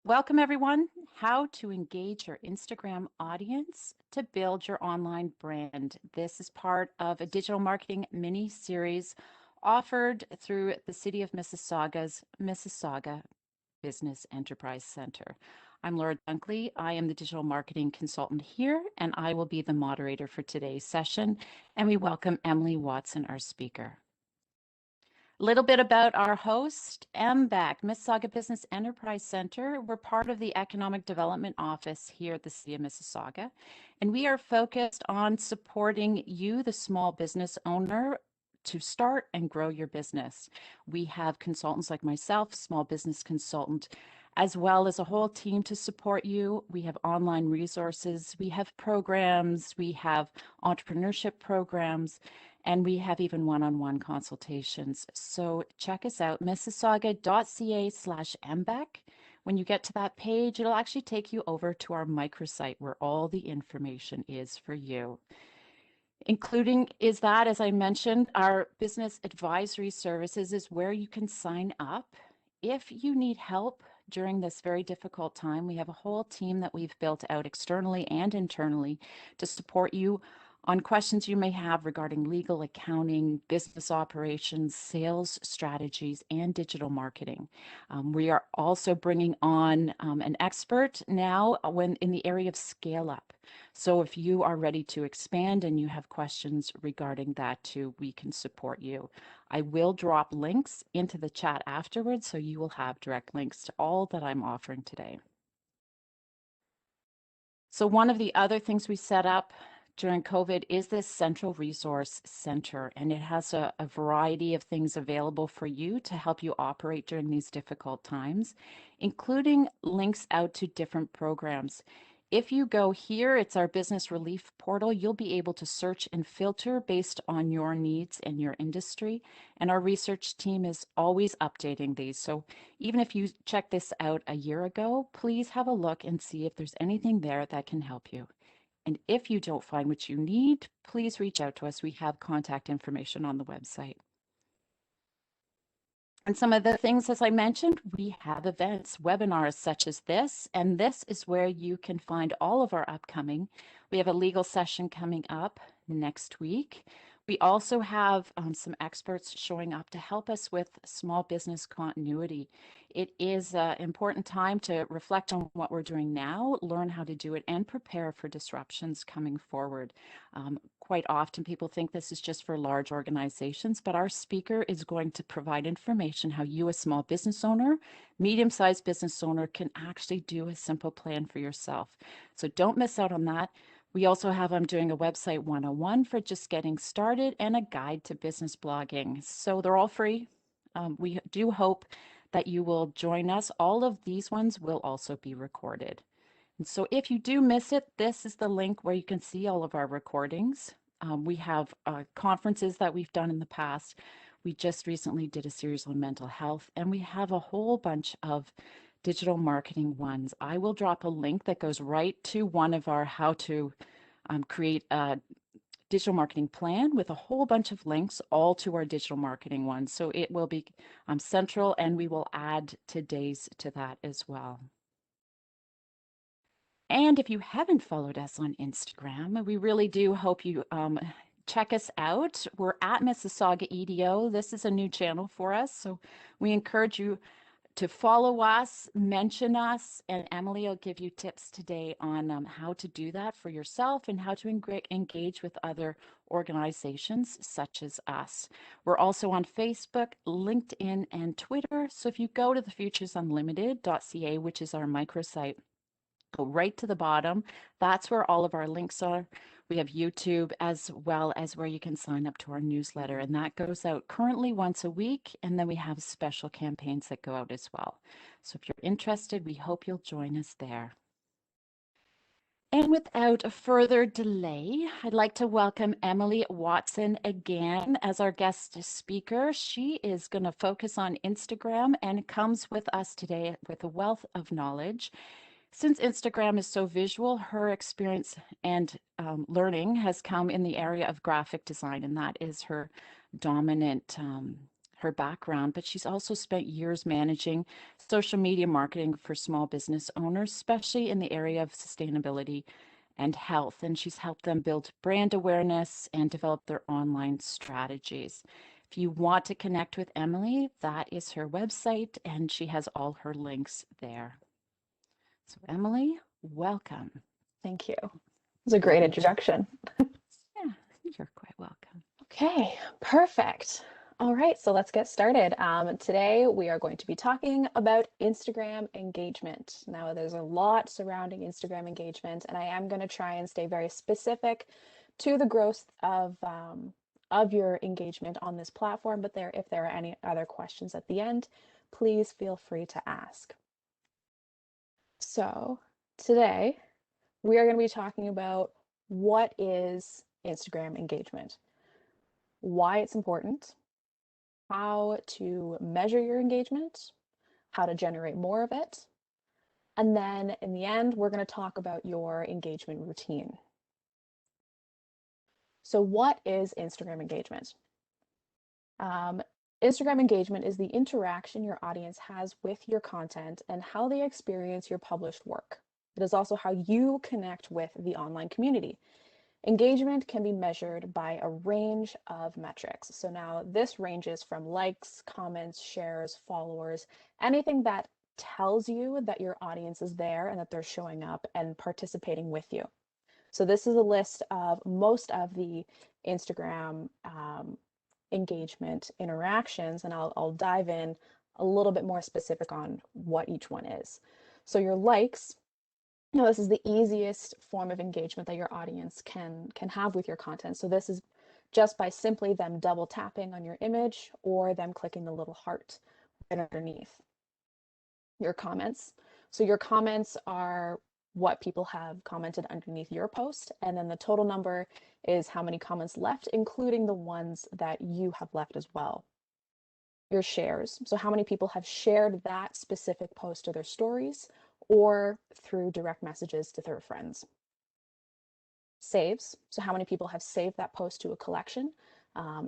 Welcome, everyone. How to engage your Instagram audience to build your online brand. This is part of a digital marketing mini series offered through the City of Mississauga's Mississauga Business Enterprise Center. I'm Laura Dunkley. I am the digital marketing consultant here, and I will be the moderator for today's session. And we welcome Emily Watson, our speaker. A little bit about our host, MBEC, Mississauga Business Enterprise Center. We're part of the Economic Development Office here at the City of Mississauga, and we are focused on supporting you, the small business owner, to start and grow your business. We have consultants like myself, small business consultant, as well as a whole team to support you. We have online resources, we have programs, we have entrepreneurship programs, and we have even one-on-one consultations. So check us out, mississauga.ca/MBEC. When you get to that page, it'll actually take you over to our microsite where all the information is for you. Including is that, as I mentioned, our business advisory services is where you can sign up. If you need help during this very difficult time, we have a whole team that we've built out externally and internally to support you on questions you may have regarding legal, accounting, business operations, sales strategies, and digital marketing. We are also bringing on an expert now when in the area of scale up. So if you are ready to expand and you have questions regarding that too, we can support you. I will drop links into the chat afterwards, so you will have direct links to all that I'm offering today. So one of the other things we set up during COVID is this central resource center, and it has a variety of things available for you to help you operate during these difficult times, including links out to different programs. If you go here, it's our business relief portal. You'll be able to search and filter based on your needs and your industry. And our research team is always updating these. So even if you check this out a year ago, please have a look and see if there's anything there that can help you. And if you don't find what you need, please reach out to us. We have contact information on the website. And some of the things, as I mentioned, we have events, webinars such as this, and this is where you can find all of our upcoming. We have a legal session coming up next week. We also have some experts showing up to help us with small business continuity. It is an important time to reflect on what we're doing now, learn how to do it, and prepare for disruptions coming forward. Quite often people think this is just for large organizations, but our speaker is going to provide information how you, a small business owner, medium-sized business owner, can actually do a simple plan for yourself. So don't miss out on that. We also have, I'm doing a website 101 for just getting started and a guide to business blogging. So they're all free. We do hope that you will join us. All of these ones will also be recorded. And so if you do miss it, this is the link where you can see all of our recordings. We have conferences that we've done in the past. We just recently did a series on mental health, and we have a whole bunch of digital marketing ones. I will drop a link that goes right to one of our how to create a digital marketing plan with a whole bunch of links all to our digital marketing ones. So it will be central, and we will add today's to that as well. And if you haven't followed us on Instagram, we really do hope you check us out. We're at Mississauga EDO. This is a new channel for us, so we encourage you to follow us, mention us, and Emily will give you tips today on how to do that for yourself and how to engage with other organizations such as us. We're also on Facebook, LinkedIn, and Twitter. So if you go to the futuresunlimited.ca, which is our microsite, go right to the bottom. That's where all of our links are. We have YouTube as well as where you can sign up to our newsletter, and that goes out currently once a week, and then we have special campaigns that go out as well. So if you're interested, we hope you'll join us there. And without further delay, I'd like to welcome Emily Watson again as our guest speaker. She is going to focus on Instagram and comes with us today with a wealth of knowledge. Since Instagram is so visual, her experience and learning has come in the area of graphic design, and that is her dominant her background, but she's also spent years managing social media marketing for small business owners, especially in the area of sustainability and health. And she's helped them build brand awareness and develop their online strategies. If you want to connect with Emily, that is her website, and she has all her links there. So, Emily, welcome. Thank you. It was a great introduction. Yeah, you're quite welcome. Okay, perfect. All right, so let's get started. Today we are going to be talking about Instagram engagement. Now, there's a lot surrounding Instagram engagement, and I am going to try and stay very specific to the growth of your engagement on this platform. But if there are any other questions at the end, please feel free to ask. So today we are going to be talking about what is Instagram engagement, why it's important, how to measure your engagement, how to generate more of it, and then in the end, we're going to talk about your engagement routine. So what is Instagram engagement? Instagram engagement is the interaction your audience has with your content and how they experience your published work. It is also how you connect with the online community. Engagement can be measured by a range of metrics. So now this ranges from likes, comments, shares, followers, anything that tells you that your audience is there and that they're showing up and participating with you. So this is a list of most of the Instagram engagement interactions, and I'll dive in a little bit more specific on what each one is. So your likes, this is the easiest form of engagement that your audience can have with your content. So this is just by simply them double tapping on your image or them clicking the little heart right underneath. Your comments. So your comments are what people have commented underneath your post, and then the total number is how many comments left, including the ones that you have left as well. Your shares. So how many people have shared that specific post to their stories or through direct messages to their friends. Saves, so how many people have saved that post to a collection.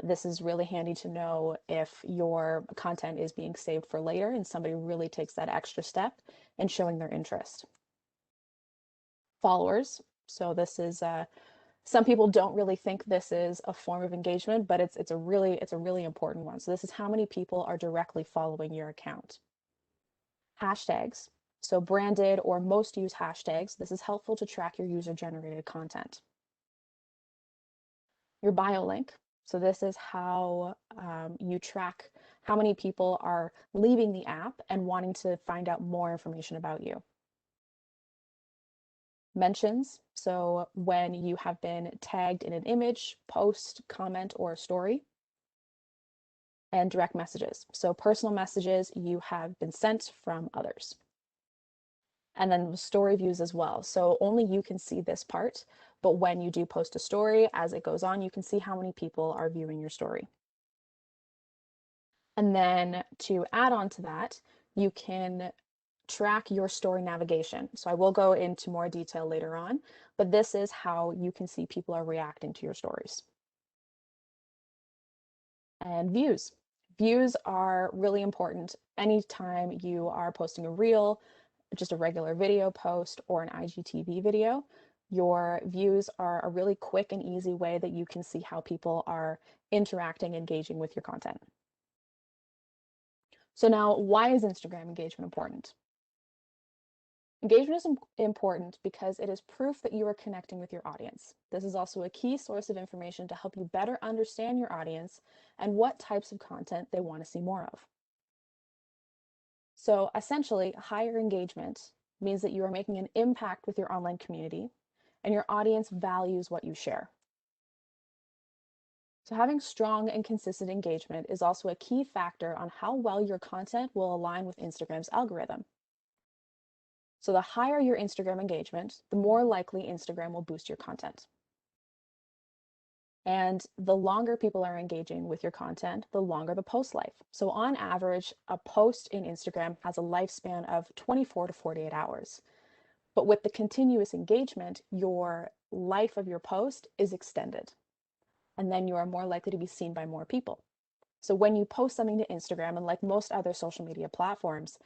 This is really handy to know if your content is being saved for later and somebody really takes that extra step in showing their interest. Followers, so this is some people don't really think this is a form of engagement, but it's a really important one. So this is how many people are directly following your account. Hashtags, so branded or most used hashtags. This is helpful to track your user-generated content. Your bio link, so this is how you track how many people are leaving the app and wanting to find out more information about you. Mentions, so when you have been tagged in an image, post, comment, or a story. And direct messages, so personal messages you have been sent from others. And then story views as well, so only you can see this part, but when you do post a story, as it goes on, you can see how many people are viewing your story. And then to add on to that, you can track your story navigation. So I will go into more detail later on, but this is how you can see people are reacting to your stories. And views. Views are really important anytime you are posting a reel, just a regular video post, or an IGTV video. Your views are a really quick and easy way that you can see how people are interacting, engaging with your content. So now, why is Instagram engagement important? Engagement is important because it is proof that you are connecting with your audience. This is also a key source of information to help you better understand your audience and what types of content they want to see more of. So essentially, higher engagement means that you are making an impact with your online community and your audience values what you share. So having strong and consistent engagement is also a key factor on how well your content will align with Instagram's algorithm. So the higher your Instagram engagement, the more likely Instagram will boost your content. And the longer people are engaging with your content, the longer the post life. So on average, a post in Instagram has a lifespan of 24 to 48 hours. But with the continuous engagement, your life of your post is extended. And then you are more likely to be seen by more people. So when you post something to Instagram, and like most other social media platforms,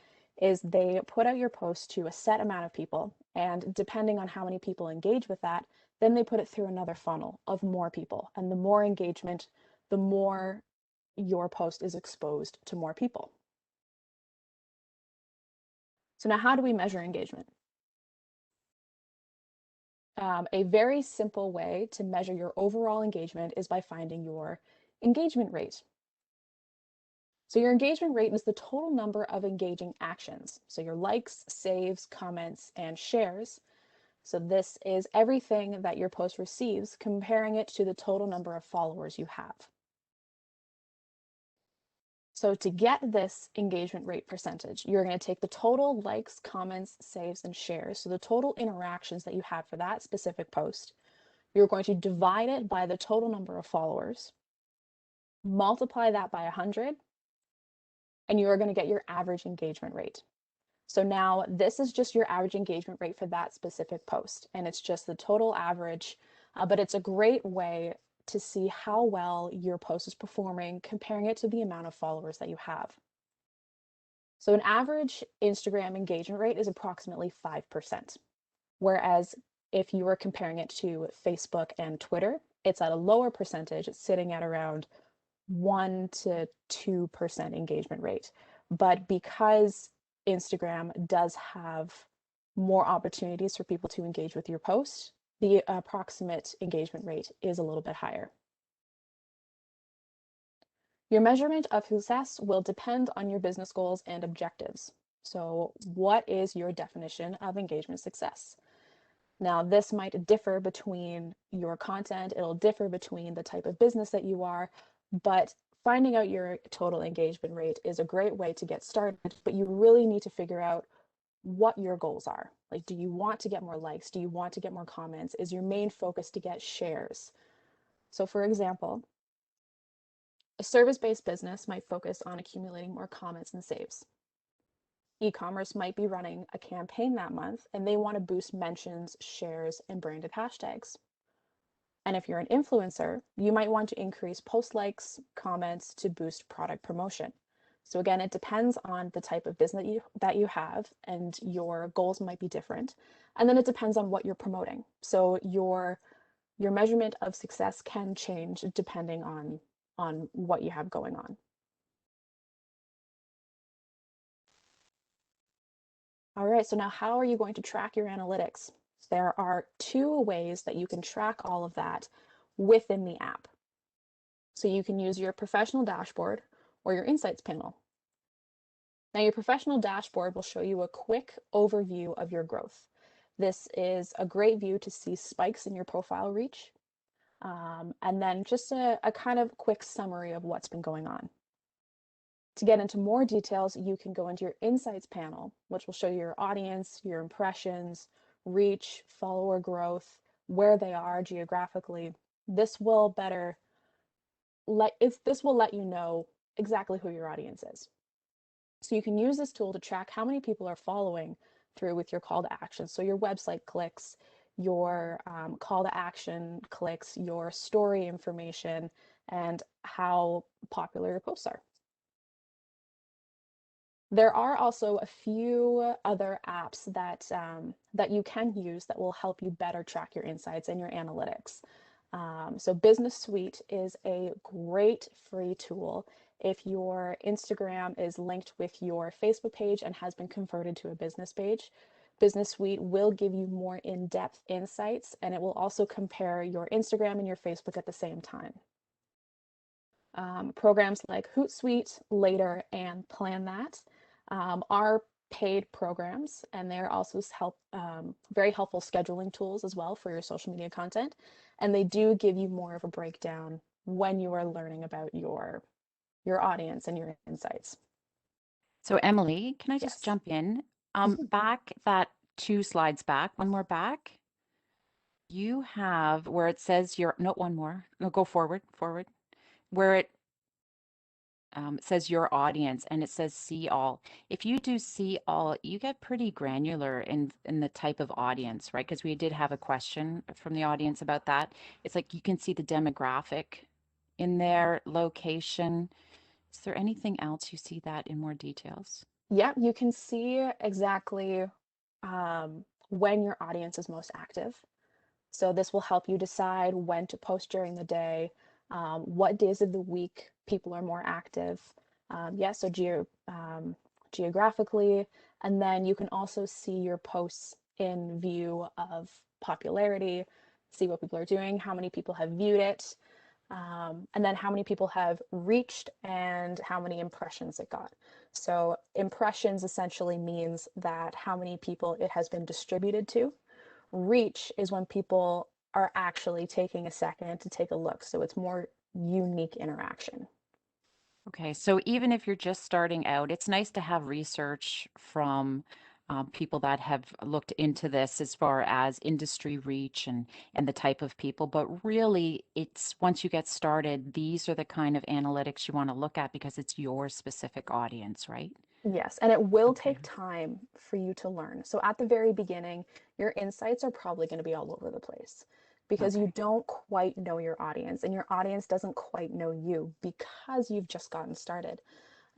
is they put out your post to a set amount of people, and depending on how many people engage with that, then they put it through another funnel of more people. And the more engagement, the more your post is exposed to more people. So now how do we measure engagement? A very simple way to measure your overall engagement is by finding your engagement rate. So your engagement rate is the total number of engaging actions. So your likes, saves, comments, and shares. So this is everything that your post receives, comparing it to the total number of followers you have. So to get this engagement rate percentage, you're going to take the total likes, comments, saves, and shares. So the total interactions that you had for that specific post. You're going to divide it by the total number of followers, multiply that by 100, and you're going to get your average engagement rate. So now this is just your average engagement rate for that specific post, and it's just the total average, but it's a great way to see how well your post is performing, comparing it to the amount of followers that you have. So an average Instagram engagement rate is approximately 5%, whereas if you were comparing it to Facebook and Twitter, it's at a lower percentage. It's sitting at around 1 to 2% engagement rate. But because Instagram does have more opportunities for people to engage with your post, the approximate engagement rate is a little bit higher. Your measurement of success will depend on your business goals and objectives. So what is your definition of engagement success? Now, this might differ between your content, it'll differ between the type of business that you are, but finding out your total engagement rate is a great way to get started, but you really need to figure out what your goals are. Like, do you want to get more likes? Do you want to get more comments? Is your main focus to get shares? So for example, a service-based business might focus on accumulating more comments and saves. E-commerce might be running a campaign that month and they want to boost mentions, shares, and branded hashtags. And if you're an influencer, you might want to increase post likes, comments to boost product promotion. So again, it depends on the type of business that you have, and your goals might be different. And then it depends on what you're promoting. So your measurement of success can change depending on what you have going on. All right, so now how are you going to track your analytics? There are two ways that you can track all of that within the app. So you can use your professional dashboard or your insights panel. Now your professional dashboard will show you a quick overview of your growth. This is a great view to see spikes in your profile reach, and then just a kind of quick summary of what's been going on. To get into more details, you can go into your insights panel, which will show you your audience, your impressions, reach, follower growth, where they are geographically. This will let you know exactly who your audience is. So you can use this tool to track how many people are following through with your call to action. So your website clicks, your call to action clicks, your story information, and how popular your posts are. There are also a few other apps that you can use that will help you better track your insights and your analytics. So Business Suite is a great free tool. If your Instagram is linked with your Facebook page and has been converted to a business page, Business Suite will give you more in-depth insights, and it will also compare your Instagram and your Facebook at the same time. Programs like Hootsuite, Later, and Plan That are paid programs, and they're also very helpful scheduling tools as well for your social media content. And they do give you more of a breakdown when you are learning about your audience and your insights. So Emily, can I just Yes. jump in? Mhm. Back that 2 slides back, one more back. You have where it says no, one more. No, go forward, where it says your audience and it says see all. If you do see all, you get pretty granular in the type of audience, right? Because we did have a question from the audience about that. It's like you can see the demographic in their location. Is there anything else you see that in more details? Yeah, you can see exactly when your audience is most active. So this will help you decide when to post during the day, what days of the week people are more active. Yeah, so geographically, and then you can also see your posts in view of popularity, see what people are doing, how many people have viewed it, and then how many people have reached and how many impressions it got. So impressions essentially means that how many people it has been distributed to. Reach is when people are actually taking a second to take a look. So it's more unique interaction. Okay, so even if you're just starting out, it's nice to have research from people that have looked into this as far as industry reach and the type of people. But really, it's once you get started, these are the kind of analytics you want to look at because it's your specific audience, right? Yes, and it will Okay. take time for you to learn. So at the very beginning, your insights are probably going to be all over the place because you Okay. don't quite know your audience and your audience doesn't quite know you because you've just gotten started.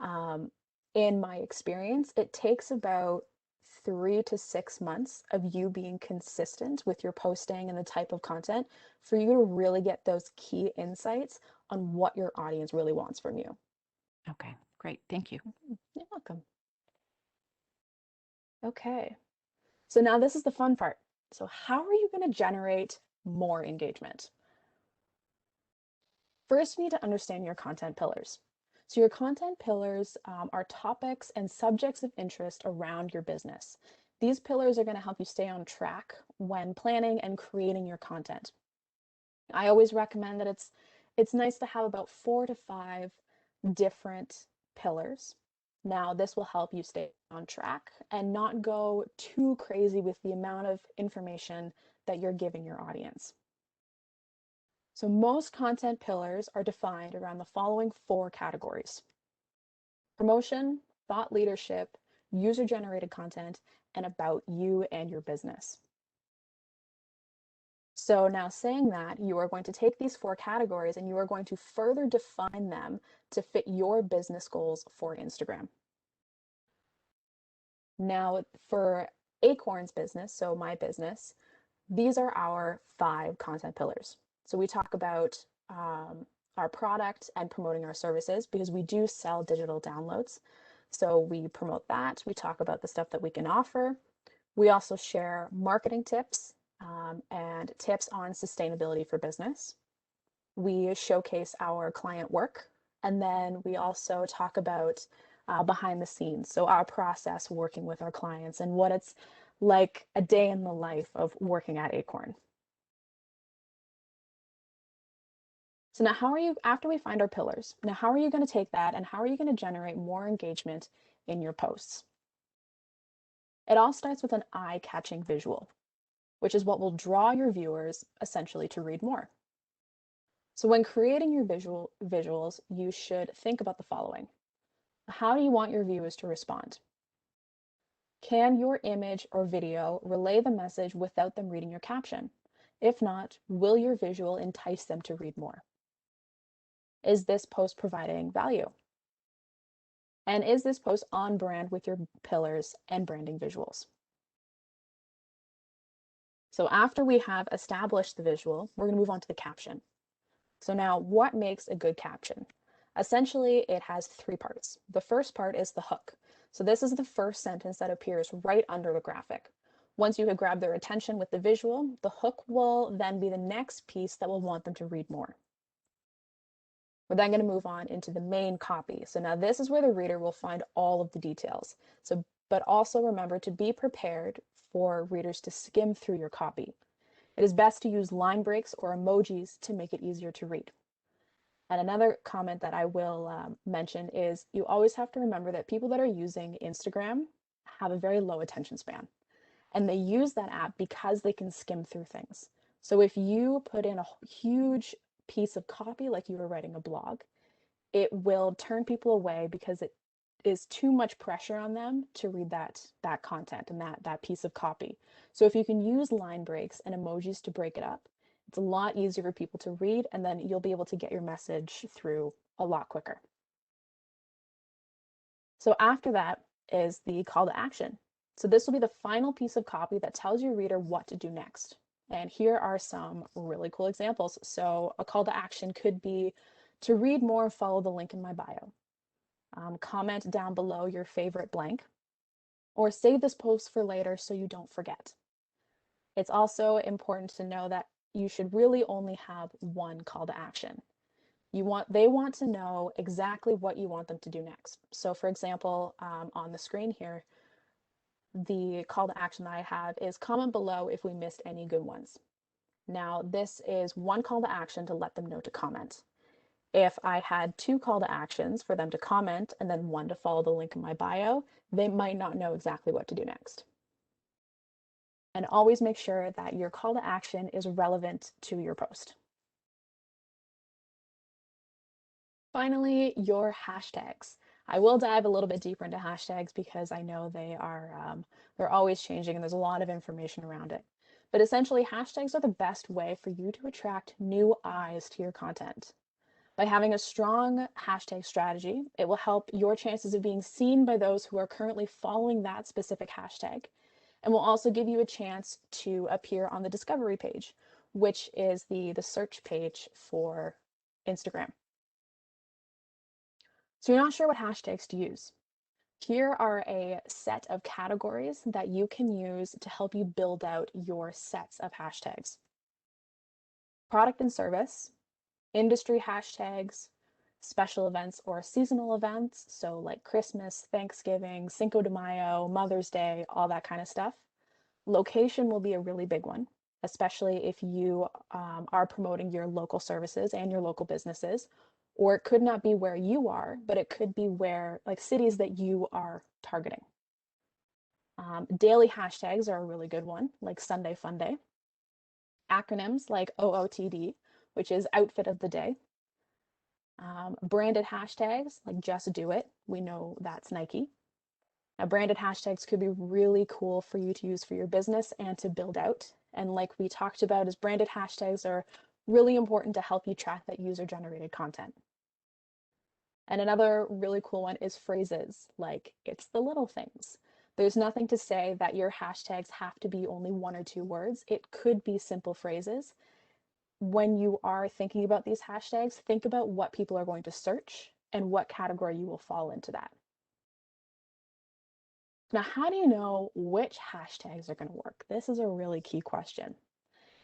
Um, in my experience, it takes about 3 to 6 months of you being consistent with your posting and the type of content for you to really get those key insights on what your audience really wants from you. Okay. Great. Thank you. You're welcome. Okay. So now this is the fun part. So how are you going to generate more engagement? First, you need to understand your content pillars. So your content pillars are topics and subjects of interest around your business. These pillars are going to help you stay on track when planning and creating your content. I always recommend that it's nice to have about 4 to 5 different pillars. Now, this will help you stay on track and not go too crazy with the amount of information that you're giving your audience. So most content pillars are defined around the following 4 categories: promotion, thought leadership, user-generated content, and about you and your business. So now saying that, you are going to take these 4 categories and you are going to further define them to fit your business goals for Instagram. Now for Acorn's business, so my business, these are our 5 content pillars. So we talk about our product and promoting our services because we do sell digital downloads. So we promote that. We talk about the stuff that we can offer. We also share marketing tips and tips on sustainability for business. We showcase our client work. And then we also talk about behind the scenes. So our process working with our clients and what it's like a day in the life of working at Acorn. So now how are you, after we find our pillars, now how are you going to take that and how are you going to generate more engagement in your posts? It all starts with an eye-catching visual, which is what will draw your viewers essentially to read more. So when creating your visuals, you should think about the following. How do you want your viewers to respond? Can your image or video relay the message without them reading your caption? If not, will your visual entice them to read more? Is this post providing value? And is this post on brand with your pillars and branding visuals? So after we have established the visual, we're going to move on to the caption. So now what makes a good caption? Essentially, it has 3 parts. The first part is the hook. So this is the first sentence that appears right under the graphic. Once you have grabbed their attention with the visual, the hook will then be the next piece that will want them to read more. We're then going to move on into the main copy. So now this is where the reader will find all of the details. So, but also remember to be prepared for readers to skim through your copy. It is best to use line breaks or emojis to make it easier to read. And another comment that I will mention is you always have to remember that people that are using Instagram have a very low attention span. And they use that app because they can skim through things. So if you put in a huge piece of copy like you were writing a blog, it will turn people away because it is too much pressure on them to read that content and that piece of copy. So if you can use line breaks and emojis to break it up, it's a lot easier for people to read, and then you'll be able to get your message through a lot quicker. So after that is the call to action. So this will be the final piece of copy that tells your reader what to do next. And here are some really cool examples. So a call to action could be to read more, follow the link in my bio. Comment down below your favorite blank, or save this post for later so you don't forget. It's also important to know that you should really only have one call to action. They want to know exactly what you want them to do next. So for example, on the screen here, the call to action that I have is comment below if we missed any good ones. Now, this is one call to action to let them know to comment. If I had two call to actions for them to comment and then one to follow the link in my bio, they might not know exactly what to do next. And always make sure that your call to action is relevant to your post. Finally, your hashtags. I will dive a little bit deeper into hashtags because I know they're always changing and there's a lot of information around it. But essentially, hashtags are the best way for you to attract new eyes to your content. By having a strong hashtag strategy, it will help your chances of being seen by those who are currently following that specific hashtag, and will also give you a chance to appear on the discovery page, which is the search page for Instagram. So you're not sure what hashtags to use. Here are a set of categories that you can use to help you build out your sets of hashtags. Product and service, industry hashtags, special events or seasonal events, so like Christmas, Thanksgiving, Cinco de Mayo, Mother's Day, all that kind of stuff. Location will be a really big one, especially if you are promoting your local services and your local businesses. Or it could not be where you are, but it could be where, like cities that you are targeting. Daily hashtags are a really good one, like Sunday Fun Day. Acronyms like OOTD, which is Outfit of the Day. Branded hashtags like Just Do It. We know that's Nike. Now, branded hashtags could be really cool for you to use for your business and to build out. And like we talked about, is branded hashtags are really important to help you track that user-generated content. And another really cool one is phrases like it's the little things. There's nothing to say that your hashtags have to be only one or two words. It could be simple phrases. When you are thinking about these hashtags, think about what people are going to search and what category you will fall into that. Now, how do you know which hashtags are going to work? This is a really key question.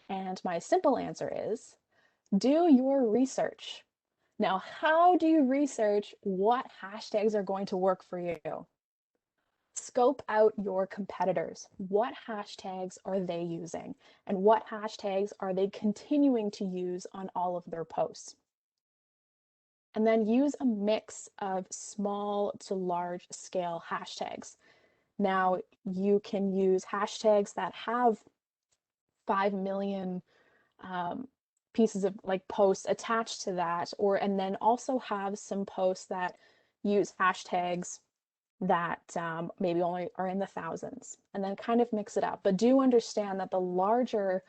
And my simple answer is do your research. Now, how do you research what hashtags are going to work for you? Scope out your competitors. What hashtags are they using? And what hashtags are they continuing to use on all of their posts? And then use a mix of small to large scale hashtags. Now, you can use hashtags that have 5 million pieces of like posts attached to that, and then also have some posts that use hashtags that maybe only are in the thousands, and then kind of mix it up. But do understand that the larger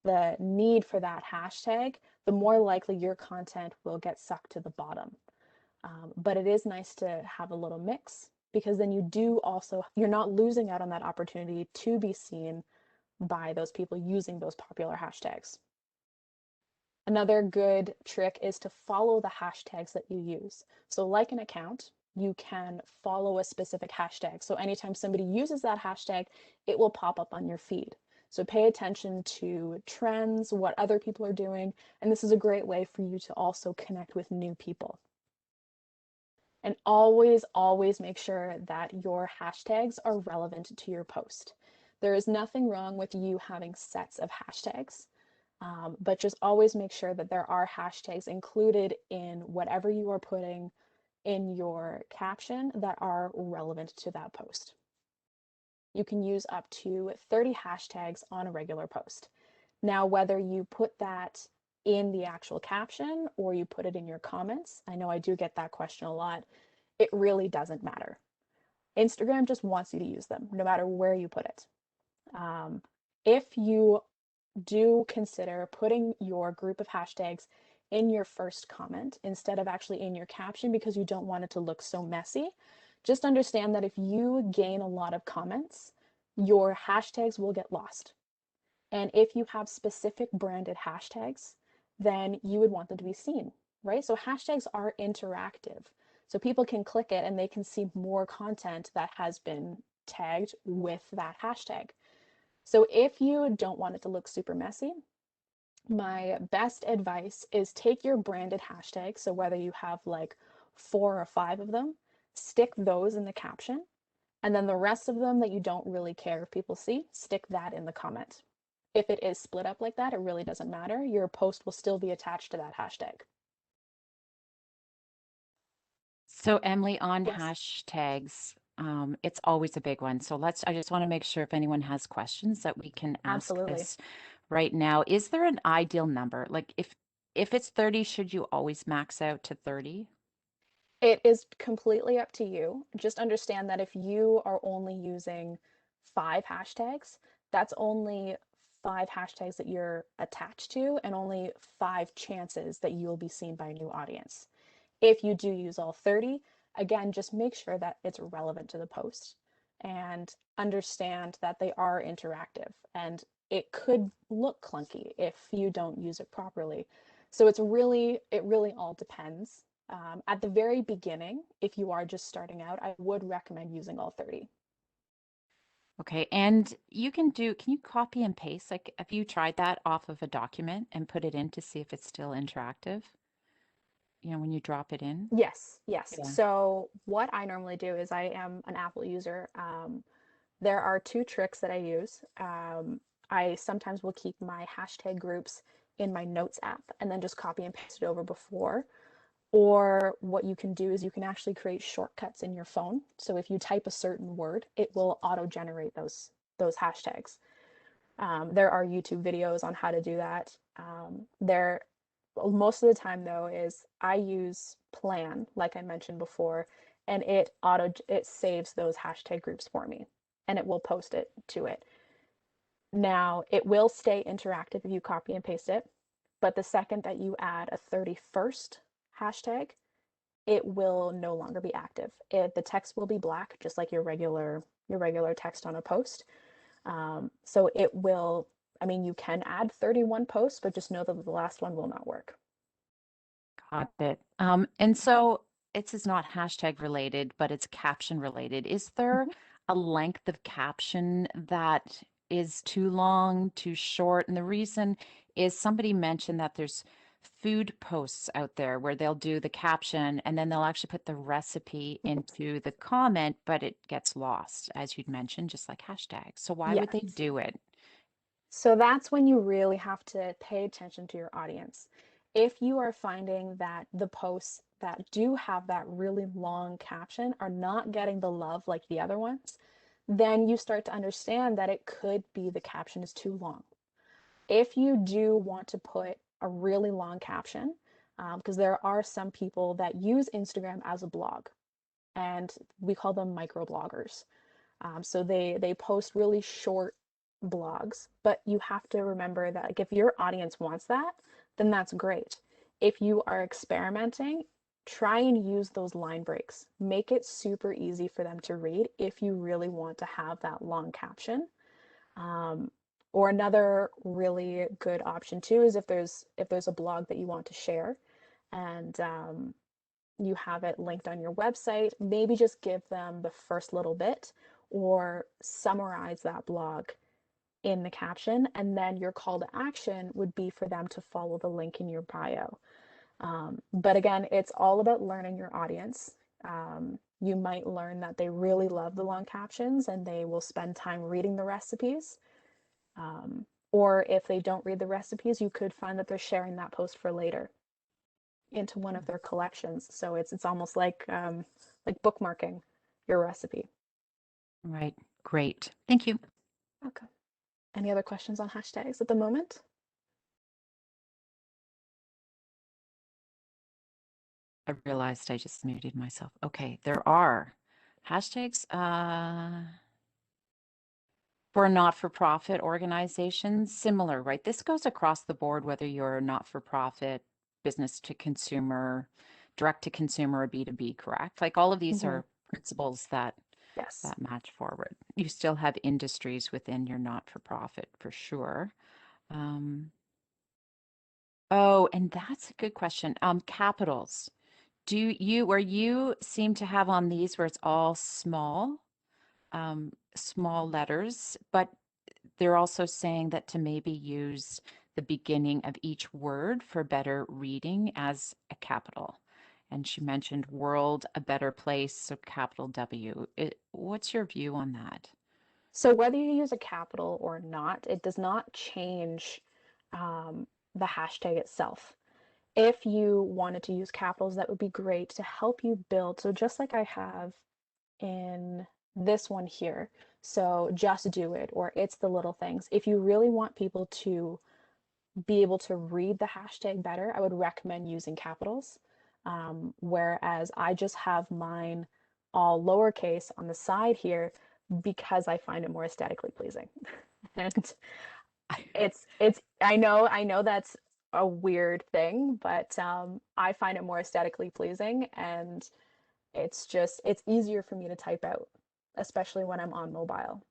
the need for that hashtag, the more likely your content will get sucked to the bottom. But it is nice to have a little mix, because then you're not losing out on that opportunity to be seen by those people using those popular hashtags. Another good trick is to follow the hashtags that you use. So like an account, you can follow a specific hashtag. So anytime somebody uses that hashtag, it will pop up on your feed. So pay attention to trends, what other people are doing, and this is a great way for you to also connect with new people. And always, always make sure that your hashtags are relevant to your post. There is nothing wrong with you having sets of hashtags, but just always make sure that there are hashtags included in whatever you are putting in your caption that are relevant to that post. You can use up to 30 hashtags on a regular post. Now, whether you put that in the actual caption or you put it in your comments, I know I do get that question a lot, it really doesn't matter. Instagram just wants you to use them, no matter where you put it. If you do consider putting your group of hashtags in your first comment instead of actually in your caption because you don't want it to look so messy, Just understand that if you gain a lot of comments, your hashtags will get lost. And if you have specific branded hashtags, then you would want them to be seen, right? So hashtags are interactive. So people can click it and they can see more content that has been tagged with that hashtag. So if you don't want it to look super messy, my best advice is take your branded hashtags. So whether you have like 4 or 5 of them, stick those in the caption. And then the rest of them that you don't really care if people see, stick that in the comment. If it is split up like that, it really doesn't matter. Your post will still be attached to that hashtag. So Emily, on Yes, hashtags, it's always a big one. So I just want to make sure if anyone has questions that we can ask absolutely. this right now. Is there an ideal number? Like if it's 30, should you always max out to 30? It is completely up to you. Just understand that if you are only using 5 hashtags, that's only 5 hashtags that you're attached to and only 5 chances that you'll be seen by a new audience. If you do use all 30, again, just make sure that it's relevant to the post and understand that they are interactive and it could look clunky if you don't use it properly. So it really all depends. At the very beginning, if you are just starting out, I would recommend using all 30. Okay, and can you copy and paste? Like, have you tried that off of a document and put it in to see if it's still interactive? You know, when you drop it in? Yes, yes. Yeah. So what I normally do is I am an Apple user. There are 2 tricks that I use. I sometimes will keep my hashtag groups in my notes app and then just copy and paste it over before. Or what you can do is you can actually create shortcuts in your phone. So if you type a certain word, it will auto-generate those hashtags. There are YouTube videos on how to do that. There, most of the time though, is I use Plan, like I mentioned before, and it saves those hashtag groups for me, and it will post it to it. Now it will stay interactive if you copy and paste it, but the second that you add a 31st hashtag, it will no longer be active. The text will be black, just like your regular text on a post. So it will, I mean, you can add 31 posts, but just know that the last one will not work. Got it. And so it is not hashtag related, but it's caption related. Is there Mhm. a length of caption that is too long, too short? And the reason is somebody mentioned that there's food posts out there where they'll do the caption and then they'll actually put the recipe into the comment, but it gets lost, as you'd mentioned, just like hashtags. So why would they Yes. do it? So that's when you really have to pay attention to your audience. If you are finding that the posts that do have that really long caption are not getting the love like the other ones, then you start to understand that it could be the caption is too long. If you do want to put a really long caption, because there are some people that use Instagram as a blog, and we call them microbloggers. So they post really short blogs, but you have to remember that like if your audience wants that, then that's great. If you are experimenting, try and use those line breaks. Make it super easy for them to read if you really want to have that long caption. Um, or another really good option too is if there's a blog that you want to share and you have it linked on your website, maybe just give them the first little bit or summarize that blog in the caption, and then your call to action would be for them to follow the link in your bio. But again, it's all about learning your audience. You might learn that they really love the long captions and they will spend time reading the recipes. Or if they don't read the recipes, you could find that they're sharing that post for later into one of their collections. So it's almost like bookmarking your recipe. Right. Great. Thank you. Okay. Any other questions on hashtags at the moment? I realized I just muted myself. Okay, there are hashtags for not-for-profit organizations, similar, right? This goes across the board, whether you're not-for-profit, business to consumer, direct to consumer, or B2B, correct? Like all of these Mm-hmm. are principles that Yes. match forward. You still have industries within your not-for-profit for sure. Um, oh, and that's a good question. Capitals. Do you, where you seem to have on these where it's all small letters, but they're also saying that to maybe use the beginning of each word for better reading as a capital. And she mentioned world, a better place, so capital W. What's your view on that? So whether you use a capital or not, it does not change the hashtag itself. If you wanted to use capitals, that would be great to help you build. So just like I have in this one here, so just do it, or it's the little things. If you really want people to be able to read the hashtag better, I would recommend using capitals. Whereas I just have mine all lowercase on the side here because I find it more aesthetically pleasing. And it's I know that's a weird thing, but I find it more aesthetically pleasing, and it's easier for me to type out, especially when I'm on mobile.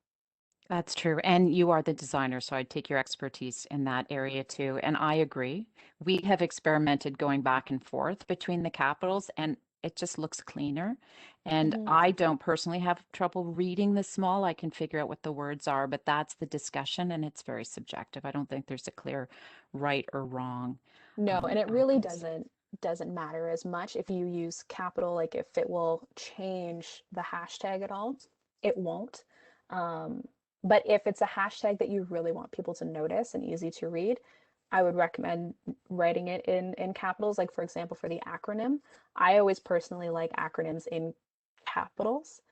That's true. And you are the designer, so I take your expertise in that area too. And I agree. We have experimented going back and forth between the capitals, and it just looks cleaner. And Mhm. I don't personally have trouble reading the small. I can figure out what the words are, but that's the discussion, and it's very subjective. I don't think there's a clear right or wrong No, and it really answer. doesn't matter as much if you use capital, like if it will change the hashtag at all. It won't. Um, but if it's a hashtag that you really want people to notice and easy to read, I would recommend writing it in capitals. Like for example, for the acronym, I always personally like acronyms in capitals,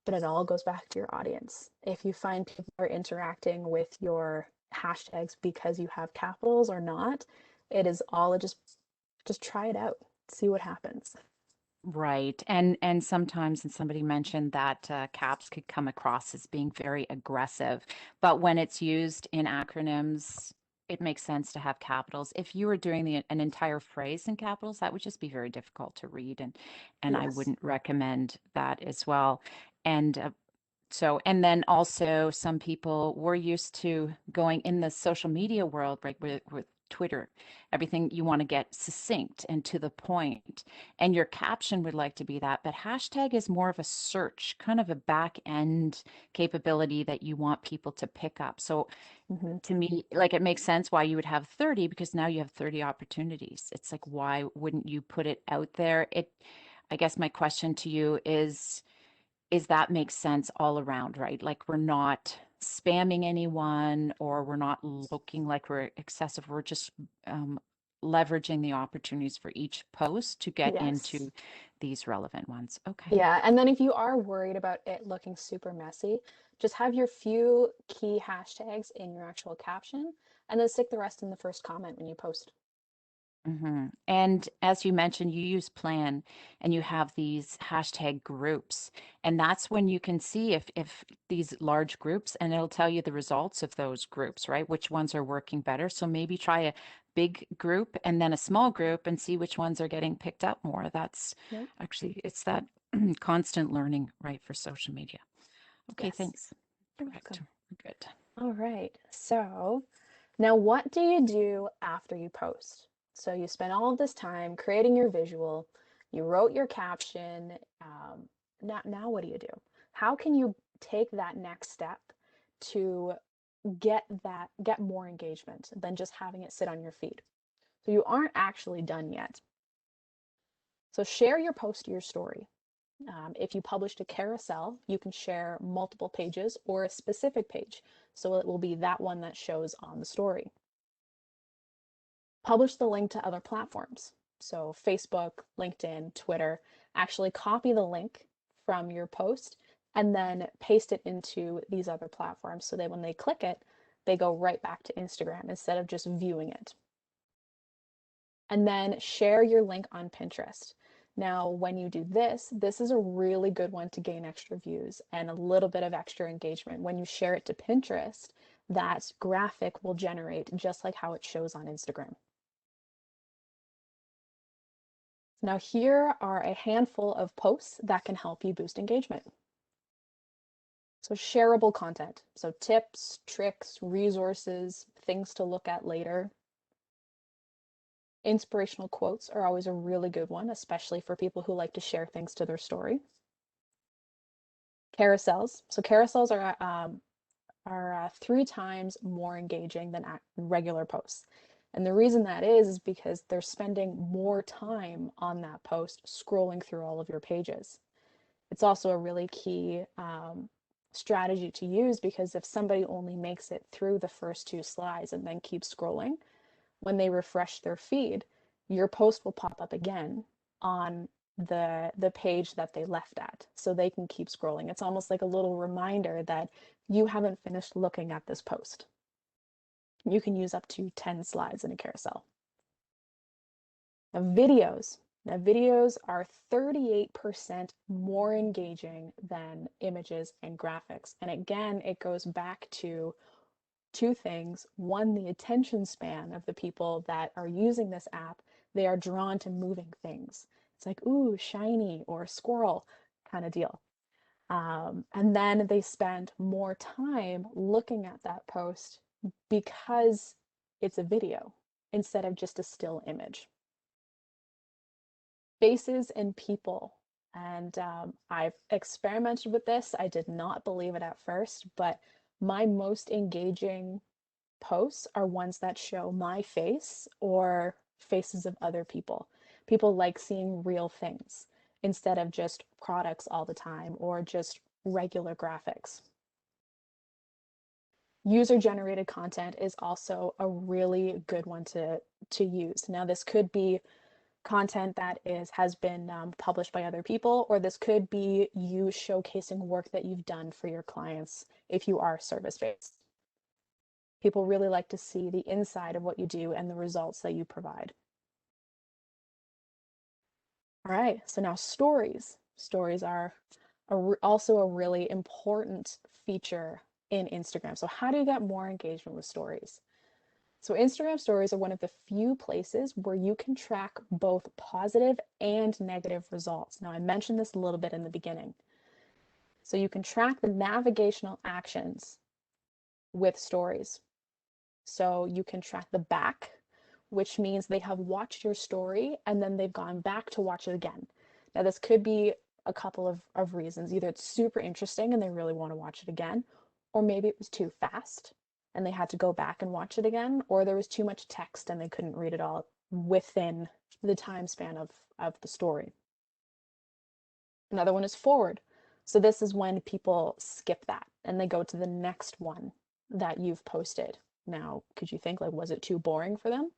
but it all goes back to your audience. If you find people are interacting with your hashtags because you have capitals or not, it is all just try it out, see what happens. Right. And sometimes, and somebody mentioned that caps could come across as being very aggressive, but when it's used in acronyms, it makes sense to have capitals. If you were doing an entire phrase in capitals, that would just be very difficult to read, and I Yes. wouldn't recommend that as well. And so, and then also some people were used to going in the social media world, right, with Twitter, everything you want to get succinct and to the point, and your caption would like to be that, but hashtag is more of a search, kind of a back end capability that you want people to pick up. So Hmm. to me, like it makes sense why you would have 30 because now you have 30 opportunities. It's like, why wouldn't you put it out there? I guess my question to you is that makes sense all around, right? Like we're not spamming anyone or we're not looking like we're excessive. We're just um, leveraging the opportunities for each post to get Yes. into these relevant ones. Okay. Yeah, and then if you are worried about it looking super messy, just have your few key hashtags in your actual caption and then stick the rest in the first comment when you post. And as you mentioned, you use Plan and you have these hashtag groups. And that's when you can see if these large groups, and it'll tell you the results of those groups, right? Which ones are working better. So maybe try a big group and then a small group and see which ones are getting picked up more. That's Yeah. actually, it's that constant learning, right, for social media. Okay, Yes. thanks. You're Perfect. welcome. Good. All right. So now what do you do after you post? So you spend all of this time creating your visual, you wrote your caption. Now what do you do? How can you take that next step to get more engagement than just having it sit on your feed? So you aren't actually done yet. So share your post to your story. If you published a carousel, you can share multiple pages or a specific page. So it will be that one that shows on the story. Publish the link to other platforms. So Facebook, LinkedIn, Twitter. Actually copy the link from your post and then paste it into these other platforms so that when they click it, they go right back to Instagram instead of just viewing it. And then share your link on Pinterest. Now, when you do this, this is a really good one to gain extra views and a little bit of extra engagement. When you share it to Pinterest, that graphic will generate just like how it shows on Instagram. Now here are a handful of posts that can help you boost engagement. So shareable content. So tips, tricks, resources, things to look at later. Inspirational quotes are always a really good one, especially for people who like to share things to their story. Carousels. So carousels are 3 times more engaging than regular posts. And the reason that is because they're spending more time on that post scrolling through all of your pages. It's also a really key strategy to use, because if somebody only makes it through the first 2 slides and then keeps scrolling, when they refresh their feed, your post will pop up again on the page that they left at, so they can keep scrolling. It's almost like a little reminder that you haven't finished looking at this post. You can use up to 10 slides in a carousel. Now videos are 38% more engaging than images and graphics. And again, it goes back to 2 things. One, the attention span of the people that are using this app. They are drawn to moving things. It's like, ooh, shiny or squirrel kind of deal. And then they spend more time looking at that post because it's a video instead of just a still image. Faces and people. And I've experimented with this. I did not believe it at first, but my most engaging posts are ones that show my face or faces of other people. People like seeing real things instead of just products all the time or just regular graphics. User-generated content is also a really good one to use. Now, this could be content that has been published by other people, or this could be you showcasing work that you've done for your clients if you are service-based. People really like to see the inside of what you do and the results that you provide. All right, so now stories. Stories are also a really important feature in Instagram. So how do you get more engagement with stories? So Instagram stories are one of the few places where you can track both positive and negative results. Now, I mentioned this a little bit in the beginning. So you can track the navigational actions with stories. So you can track the back, which means they have watched your story and then they've gone back to watch it again. Now, this could be a couple of reasons. Either it's super interesting and they really want to watch it again, or maybe it was too fast and they had to go back and watch it again, or there was too much text and they couldn't read it all within the time span of the story. Another one is forward. So this is when people skip that and they go to the next one that you've posted. Now, could you think, like, was it too boring for them?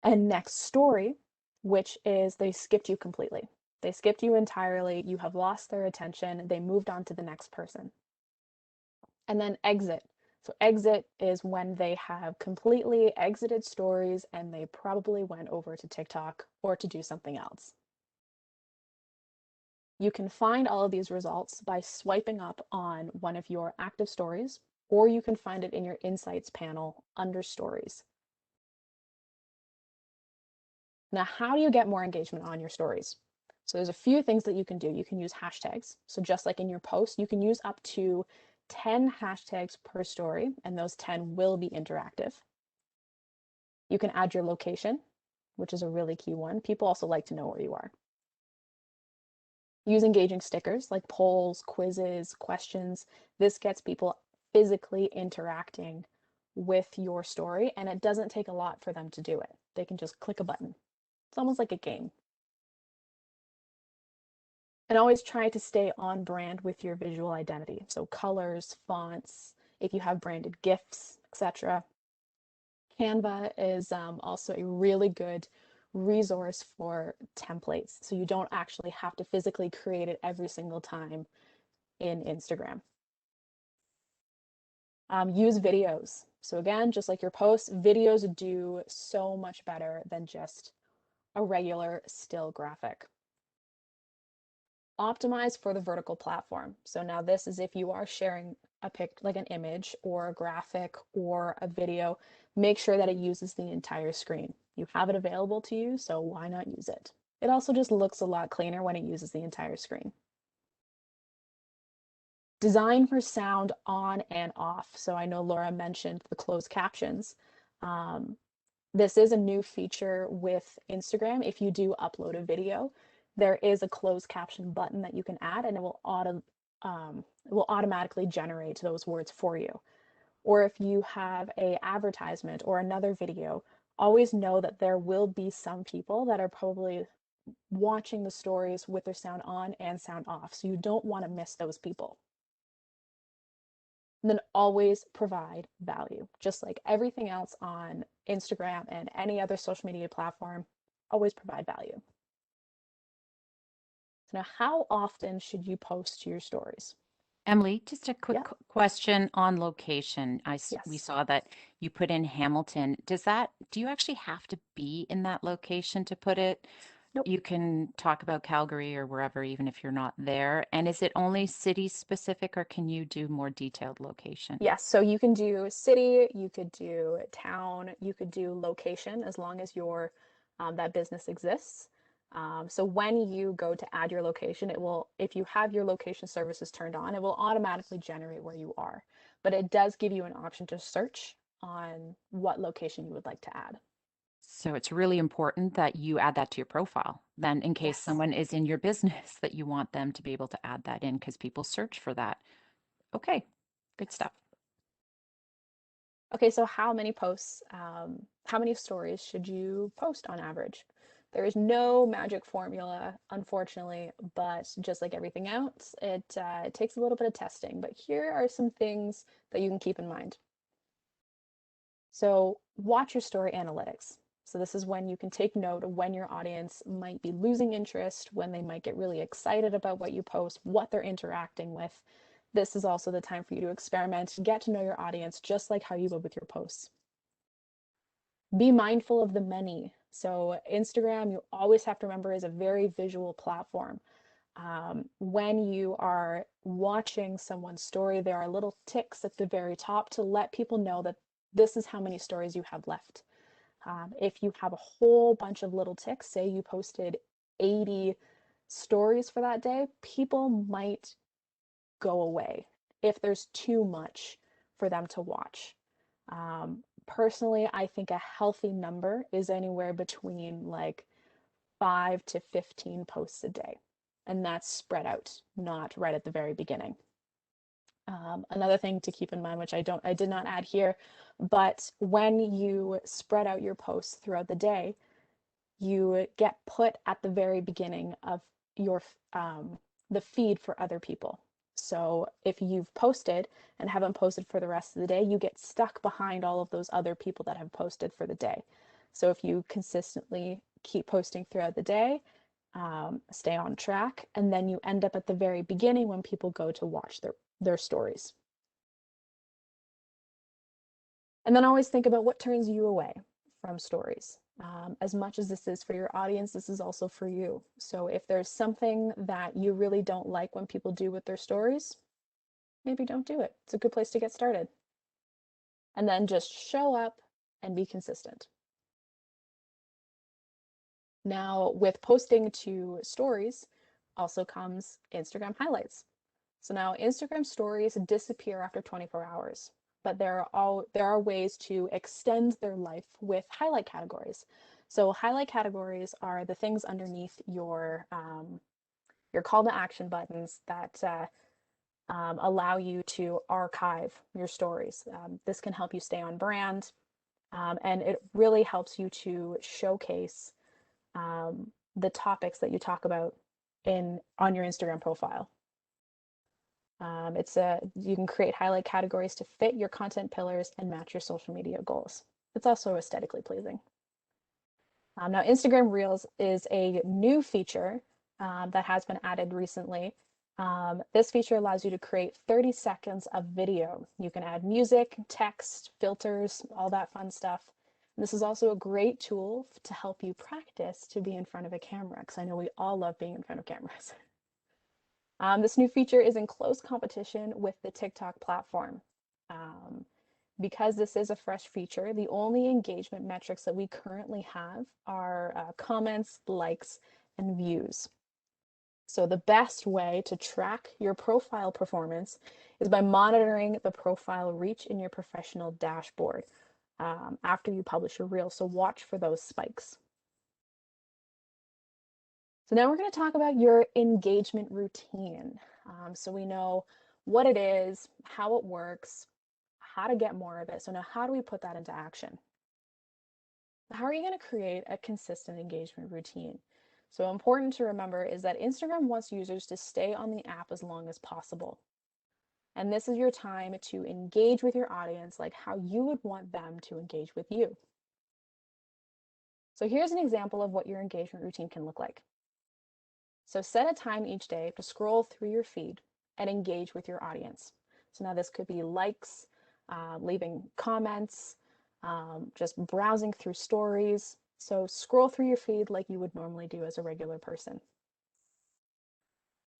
And next story, which is they skipped you completely. They skipped you entirely. You have lost their attention. They moved on to the next person. And then exit. So exit is when they have completely exited stories and they probably went over to TikTok or to do something else. You can find all of these results by swiping up on one of your active stories, or you can find it in your insights panel under stories. Now, how do you get more engagement on your stories? So there's a few things that you can do. You can use hashtags. So just like in your post, you can use up to 10 hashtags per story, and those 10 will be interactive. You can add your location, which is a really key one. People also like to know where you are. Use engaging stickers like polls, quizzes, questions. This gets people physically interacting with your story, and it doesn't take a lot for them to do it. They can just click a button. It's almost like a game. And always try to stay on brand with your visual identity. So colors, fonts, if you have branded GIFs, etc. Canva is also a really good resource for templates. So you don't actually have to physically create it every single time in Instagram. Use videos. So again, just like your posts, videos do so much better than just a regular still graphic. Optimize for the vertical platform. So now this is if you are sharing like an image or a graphic or a video, make sure that it uses the entire screen. You have it available to you, so why not use it? It also just looks a lot cleaner when it uses the entire screen. Design for sound on and off. So I know Laura mentioned the closed captions. This is a new feature with Instagram. If you do upload a video, there is a closed caption button that you can add, and it will automatically generate those words for you. Or if you have an advertisement or another video, always know that there will be some people that are probably watching the stories with their sound on and sound off. So you don't want to miss those people. And then always provide value. Just like everything else on Instagram and any other social media platform, always provide value. So now, how often should you post your stories? Emily, just a quick Yeah. question on location. We Yes. saw that you put in Hamilton. Do you actually have to be in that location to put it? Nope. You can talk about Calgary or wherever, even if you're not there. And is it only city specific or can you do more detailed location? Yes. So you can do city, you could do town, you could do location as long as your that business exists. So when you go to add your location, it will, if you have your location services turned on, it will automatically generate where you are. But it does give you an option to search on what location you would like to add. So it's really important that you add that to your profile. Then in case Yes. someone is in your business that you want them to be able to add that in because people search for that. Okay, good stuff. Okay, so how many posts, how many stories should you post on average? There is no magic formula, unfortunately, but just like everything else, it takes a little bit of testing. But here are some things that you can keep in mind. So watch your story analytics. So this is when you can take note of when your audience might be losing interest, when they might get really excited about what you post, what they're interacting with. This is also the time for you to experiment, get to know your audience, just like how you would with your posts. Be mindful of the many. So Instagram, you always have to remember, is a very visual platform. When you are watching someone's story, there are little ticks at the very top to let people know that this is how many stories you have left. If you have a whole bunch of little ticks, say you posted 80 stories for that day, people might go away if there's too much for them to watch. Personally, I think a healthy number is anywhere between like 5 to 15 posts a day. And that's spread out, not right at the very beginning. Another thing to keep in mind, which I did not add here, but when you spread out your posts throughout the day, you get put at the very beginning of your the feed for other people. So if you've posted and haven't posted for the rest of the day, you get stuck behind all of those other people that have posted for the day. So if you consistently keep posting throughout the day, stay on track, and then you end up at the very beginning when people go to watch their stories. And then always think about what turns you away from stories. As much as this is for your audience, this is also for you. So if there's something that you really don't like when people do with their stories, maybe don't do it. It's a good place to get started. And then just show up and be consistent. Now, with posting to stories also comes Instagram highlights. So now Instagram stories disappear after 24 hours, but there are ways to extend their life with highlight categories. So highlight categories are the things underneath your call to action buttons that allow you to archive your stories. This can help you stay on brand, and it really helps you to showcase the topics that you talk about on your Instagram profile. You can create highlight categories to fit your content pillars and match your social media goals. It's also aesthetically pleasing. Now, Instagram Reels is a new feature that has been added recently. This feature allows you to create 30 seconds of video. You can add music, text, filters, all that fun stuff. And this is also a great tool to help you practice to be in front of a camera, because I know we all love being in front of cameras. This new feature is in close competition with the TikTok platform. Because this is a fresh feature, the only engagement metrics that we currently have are comments, likes, and views. So the best way to track your profile performance is by monitoring the profile reach in your professional dashboard after you publish your reel. So watch for those spikes. So now we're going to talk about your engagement routine. So we know what it is, how it works, how to get more of it. So now how do we put that into action? How are you going to create a consistent engagement routine? So important to remember is that Instagram wants users to stay on the app as long as possible. And this is your time to engage with your audience like how you would want them to engage with you. So here's an example of what your engagement routine can look like. So set a time each day to scroll through your feed and engage with your audience. So now this could be likes, leaving comments, just browsing through stories. So scroll through your feed like you would normally do as a regular person.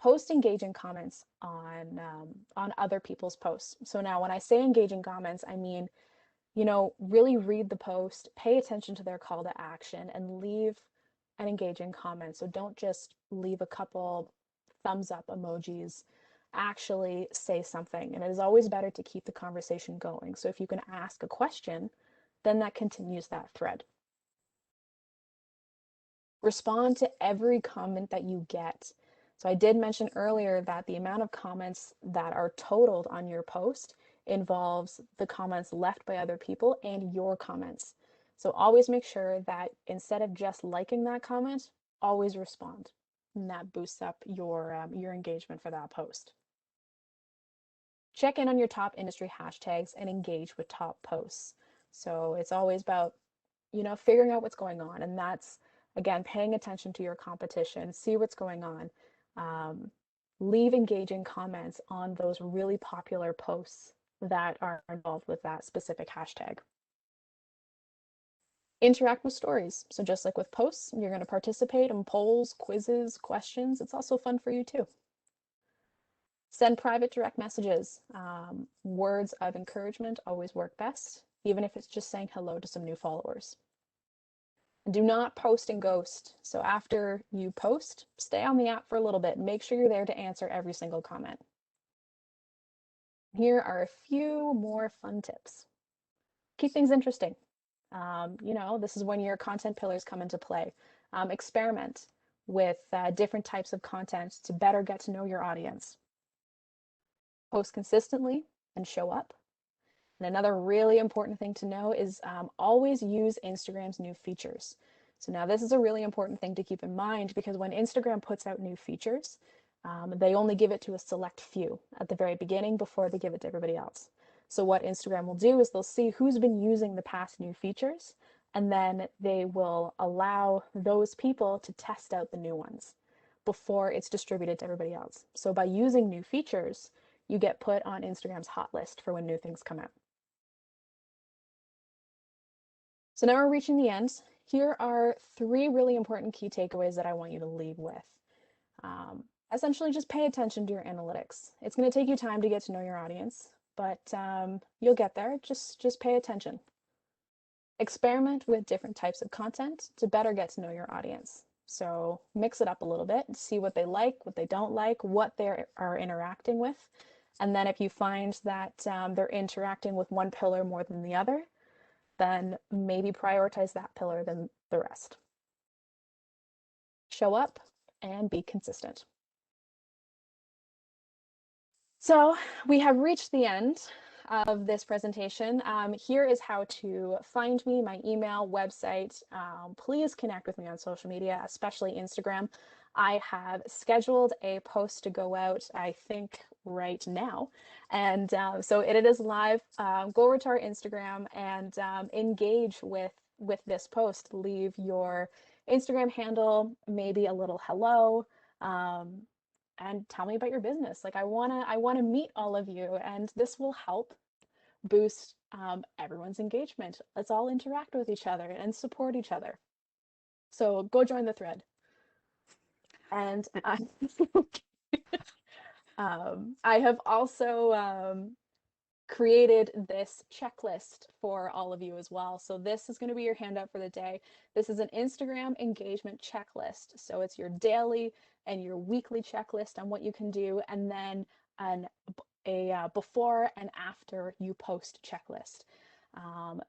Post engaging comments on other people's posts. So now when I say engaging comments, I mean, really read the post, pay attention to their call to action, and leave an engaging comment. So don't just leave a couple thumbs up emojis, actually say something. And it is always better to keep the conversation going. So if you can ask a question, then that continues that thread. Respond to every comment that you get. So I did mention earlier that the amount of comments that are totaled on your post involves the comments left by other people and your comments. So always make sure that instead of just liking that comment, always respond. And that boosts up your engagement for that post. Check in on your top industry hashtags and engage with top posts. So it's always about, figuring out what's going on. And that's, again, paying attention to your competition, see what's going on. Leave engaging comments on those really popular posts that are involved with that specific hashtag. Interact with stories. So just like with posts, you're going to participate in polls, quizzes, questions. It's also fun for you too. Send private direct messages. Words of encouragement always work best, even if it's just saying hello to some new followers. Do not post and ghost. So after you post, stay on the app for a little bit. Make sure you're there to answer every single comment. Here are a few more fun tips. Keep things interesting. This is when your content pillars come into play. Experiment with different types of content to better get to know your audience. Post consistently and show up. And another really important thing to know is always use Instagram's new features. So now this is a really important thing to keep in mind because when Instagram puts out new features, they only give it to a select few at the very beginning before they give it to everybody else. So what Instagram will do is they'll see who's been using the past new features, and then they will allow those people to test out the new ones before it's distributed to everybody else. So by using new features, you get put on Instagram's hot list for when new things come out. So now we're reaching the end. Here are 3 really important key takeaways that I want you to leave with. Essentially, just pay attention to your analytics. It's going to take you time to get to know your audience, but you'll get there. Just pay attention. Experiment with different types of content to better get to know your audience. So mix it up a little bit, see what they like, what they don't like, what they are interacting with. And then if you find that they're interacting with one pillar more than the other, then maybe prioritize that pillar than the rest. Show up and be consistent. So we have reached the end of this presentation. Here is how to find me, my email, website. Please connect with me on social media, especially Instagram. I have scheduled a post to go out, I think right now. And so it is live. Go over to our Instagram and engage with this post. Leave your Instagram handle, maybe a little hello, and tell me about your business. Like I wanna meet all of you, and this will help boost everyone's engagement. Let's all interact with each other and support each other. So go join the thread. And I have also created this checklist for all of you as well. So this is going to be your handout for the day. This is an Instagram engagement checklist. So it's your daily and your weekly checklist on what you can do, and then a before and after you post checklist.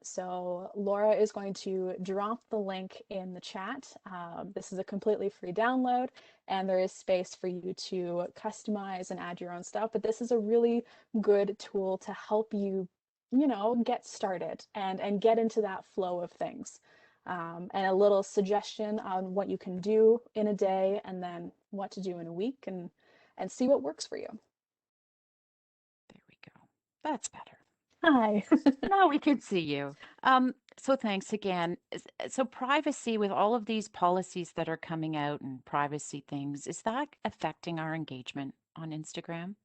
So Laura is going to drop the link in the chat. This is a completely free download, and there is space for you to customize and add your own stuff. But this is a really good tool to help you, get started and get into that flow of things. And a little suggestion on what you can do in a day, and then what to do in a week, and see what works for you. There we go. That's better. Hi. Now we can see you. So thanks again. So privacy with all of these policies that are coming out and privacy things, is that affecting our engagement on Instagram?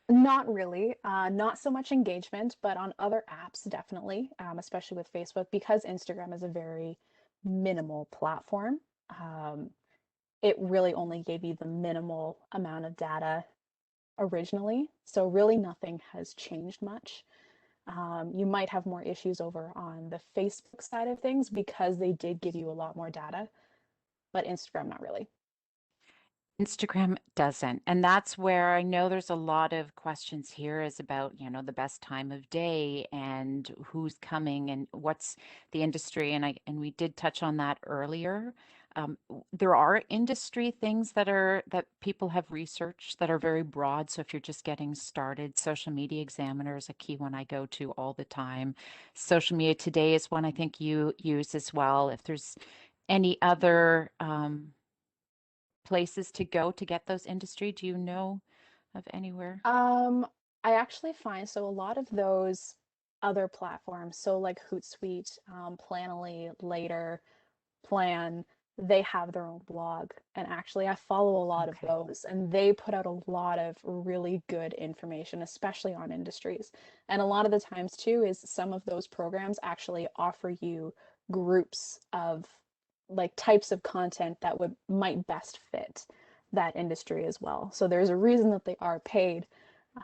Not really, not so much engagement, but on other apps, definitely, especially with Facebook, because Instagram is a very minimal platform. Um, it really only gave you the minimal amount of data originally, so really nothing has changed much. You might have more issues over on the Facebook side of things because they did give you a lot more data, but Instagram, not really. Instagram doesn't. And that's where I know there's a lot of questions here is about, the best time of day and who's coming and what's the industry. And we did touch on that earlier. There are industry things that people have researched that are very broad. So if you're just getting started, Social Media Examiner is a key one I go to all the time. Social Media Today is one I think you use as well. If there's any other places to go to get those industry? Do you know of anywhere? Um, I actually find so a lot of those other platforms, so like Hootsuite, Planoly, Later, Plan, they have their own blog. And actually, I follow a lot of Okay. those, and they put out a lot of really good information, especially on industries. And a lot of the times, too, is some of those programs actually offer you groups of like types of content that would might best fit that industry as well. So there's a reason that they are paid.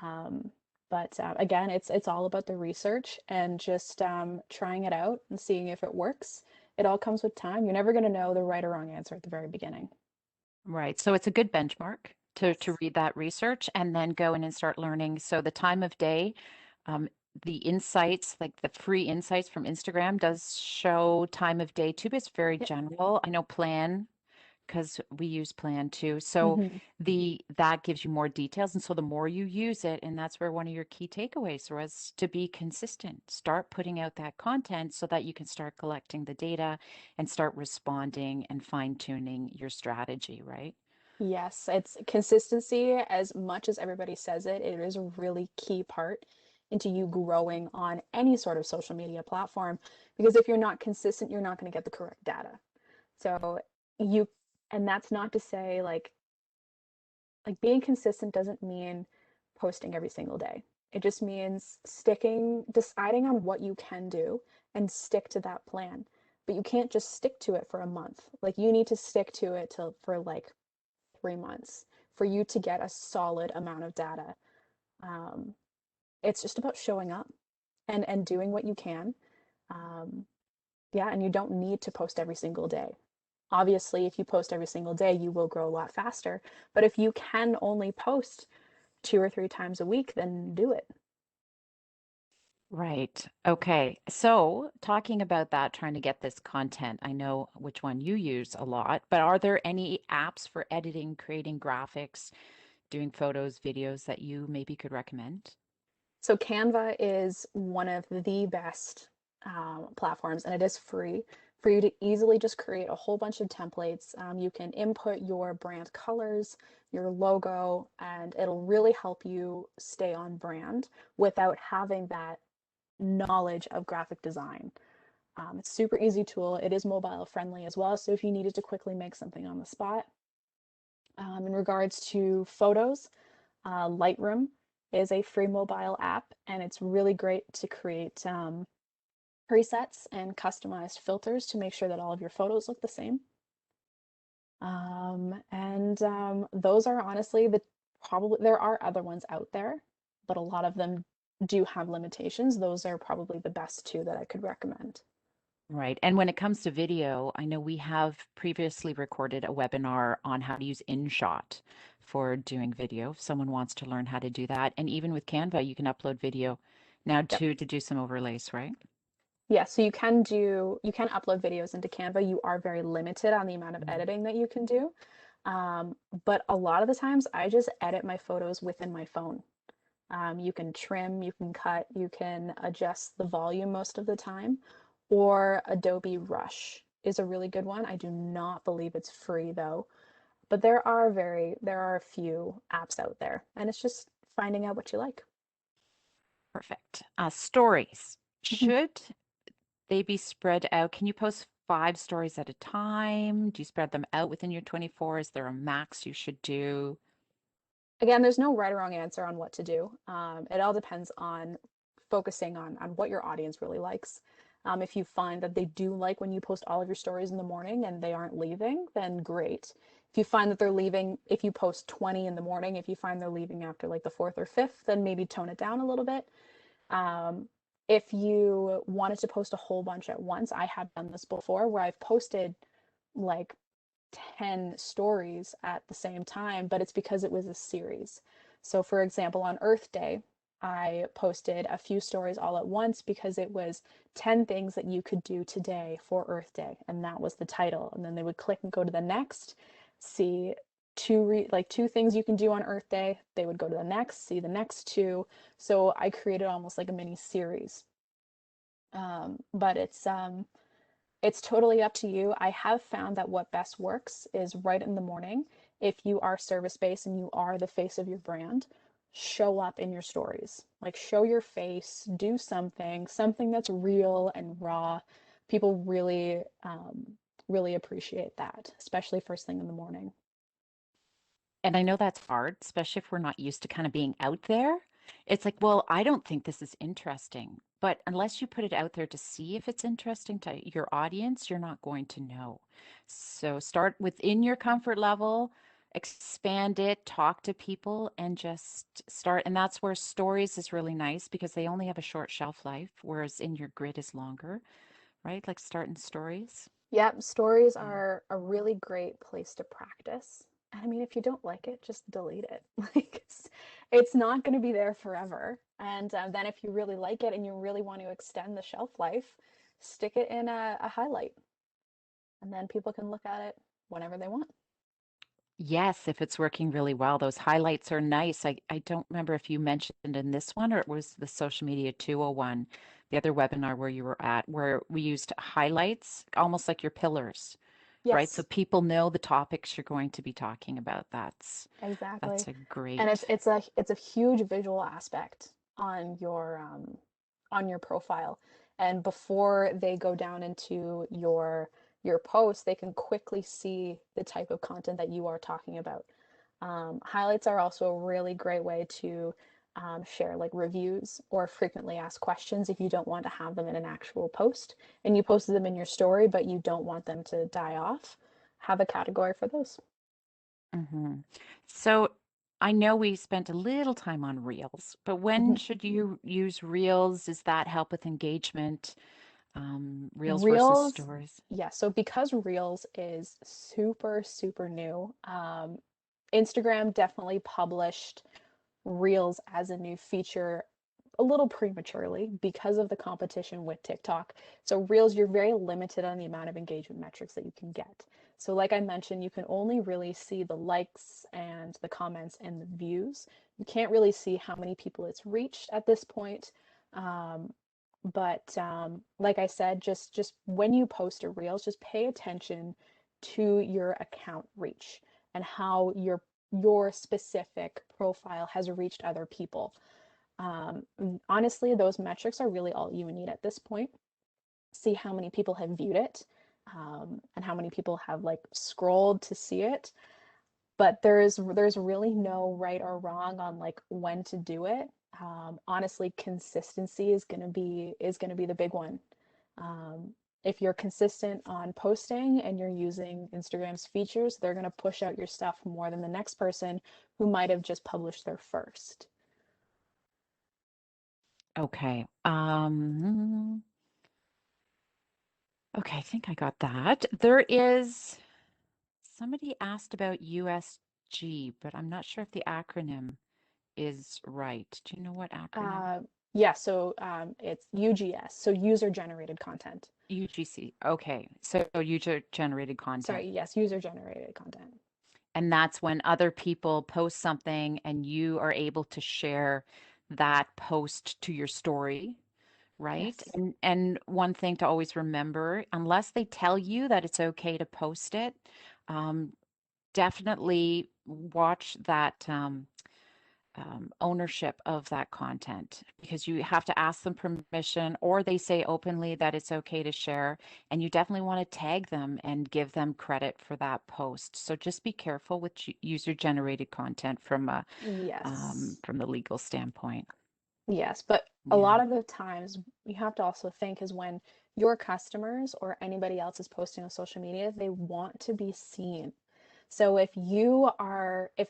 Um, but again, it's all about the research and just trying it out and seeing if it works. It all comes with time. You're never going to know the right or wrong answer at the very beginning. Right. So it's a good benchmark to Yes. read that research and then go in and start learning. So the time of day, um, the insights, like the free insights from Instagram, does show time of day too, but it's very Yep. general. I know Plan because we use Plan too. So Hmm. the that gives you more details, and so the more you use it, and that's where one of your key takeaways was to be consistent. Start putting out that content so that you can start collecting the data and start responding and fine-tuning your strategy, right? Yes, it's consistency as much as everybody says it. It is a really key part into you growing on any sort of social media platform. Because if you're not consistent, you're not going to get the correct data. So you, and that's not to say like being consistent doesn't mean posting every single day. It just means deciding on what you can do and stick to that plan. But you can't just stick to it for a month. Like you need to stick to it for like 3 months for you to get a solid amount of data. Um, it's just about showing up and doing what you can. Um, yeah, and you don't need to post every single day. Obviously, if you post every single day, you will grow a lot faster. But if you can only post 2 or 3 times a week, then do it. Right. Okay. So, talking about that, trying to get this content, I know which one you use a lot, but are there any apps for editing, creating graphics, doing photos, videos that you maybe could recommend? So Canva is one of the best platforms, and it is free for you to easily just create a whole bunch of templates. You can input your brand colors, your logo, and it'll really help you stay on brand without having that knowledge of graphic design. It's a super easy tool. It is mobile friendly as well. So if you needed to quickly make something on the spot, in regards to photos, Lightroom is a free mobile app, and it's really great to create presets and customized filters to make sure that all of your photos look the same. And those are honestly the probably, there are other ones out there, but a lot of them do have limitations. Those are probably the best two that I could recommend. Right. And when it comes to video, I know we have previously recorded a webinar on how to use InShot for doing video. If someone wants to learn how to do that. And even with Canva, you can upload video now Yep. too to do some overlays, right? Yeah, so you can upload videos into Canva. You are very limited on the amount of Mm. editing that you can do. But a lot of the times I just edit my photos within my phone. You can trim, you can cut, you can adjust the volume most of the time, or Adobe Rush is a really good one. I do not believe it's free though, but there are a few apps out there, and it's just finding out what you like. Perfect. Stories. Mhm. Should they be spread out? Can you post 5 stories at a time? Do you spread them out within your 24? Is there a max you should do? Again, there's no right or wrong answer on what to do. It all depends on focusing on what your audience really likes. If you find that they do like when you post all of your stories in the morning and they aren't leaving, then great. If you find that they're leaving, if you post 20 in the morning, if you find they're leaving after like the fourth or fifth, then maybe tone it down a little bit. Um, if you wanted to post a whole bunch at once, I have done this before where I've posted like 10 stories at the same time, but it's because it was a series. So, for example, on Earth Day, I posted a few stories all at once because it was 10 things that you could do today for Earth Day, and that was the title. And then they would click and go to the next, see two things you can do on Earth Day. They would go to the next, see the next two. So I created almost like a mini series. But it's totally up to you. I have found that what best works is right in the morning. If you are service-based and you are the face of your brand, show up in your stories. Like show your face, do something that's real and raw. People really appreciate that, especially first thing in the morning. And I know that's hard, especially if we're not used to kind of being out there. It's like, well, I don't think this is interesting. But unless you put it out there to see if it's interesting to your audience, you're not going to know. So start within your comfort level, expand it, talk to people, and just start. And that's where stories is really nice because they only have a short shelf life, whereas in your grid is longer, right? Like start in stories. Yep, stories Yeah. are a really great place to practice. And I mean, if you don't like it, just delete it. Like it's not going to be there forever. And then if you really like it and you really want to extend the shelf life, stick it in a highlight, and then people can look at it whenever they want. Yes, if it's working really well, those highlights are nice. I don't remember if you mentioned in this one or it was the Social Media 201, the other webinar where you were at, where we used highlights, almost like your pillars, right? So Yes, people know the topics you're going to be talking about. That's exactly. a And great. it's a huge visual aspect on your profile. And before they go down into your post, they can quickly see the type of content that you are talking about. Highlights are also a really great way to share like reviews or frequently asked questions if you don't want to have them in an actual post and you posted them in your story, but you don't want them to die off. Have a category for those. Mhm. So I know we spent a little time on Reels, but when Mhm. should you use Reels? Does that help with engagement? Reels versus Reels, stories? yeah, so because Reels is super new, Instagram definitely published Reels as a new feature a little prematurely because of the competition with TikTok. So Reels, you're very limited on the amount of engagement metrics that you can get. So like I mentioned, you can only really see the likes and the comments and the views. You can't really see how many people it's reached at this point. Um, but like I said, just when you post a Reels, just pay attention to your account reach and how your specific profile has reached other people. Honestly, those metrics are really all you need at this point. See how many people have viewed it, and how many people have like scrolled to see it. But there's really no right or wrong on like when to do it. Honestly, consistency is gonna be the big one. Um, If you're consistent on posting and you're using Instagram's features, they're going to push out your stuff more than the next person who might have just published their first. Okay. Okay, I think I got that. There is somebody asked about USG, but I'm not sure if the acronym is right. Do you know what acronym? Uh, yeah, so it's UGS, so user generated content. UGC. Okay. So user generated content. Sorry, yes, user generated content. And that's when other people post something and you are able to share that post to your story, right? Yes. And one thing to always remember, unless they tell you that it's okay to post it, um, definitely watch that ownership of that content because you have to ask them permission or they say openly that it's okay to share. And you definitely want to tag them and give them credit for that post. So just be careful with user generated content Yes. from the legal standpoint. Yes, but a Yeah. lot of the times you have to also think is when your customers or anybody else is posting on social media, they want to be seen. So if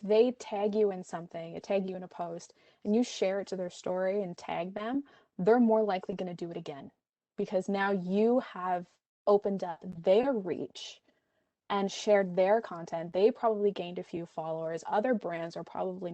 they tag you in something, tag you in a post, and you share it to their story and tag them, they're more likely going to do it again because now you have opened up their reach and shared their content. They probably gained a few followers. Other brands are probably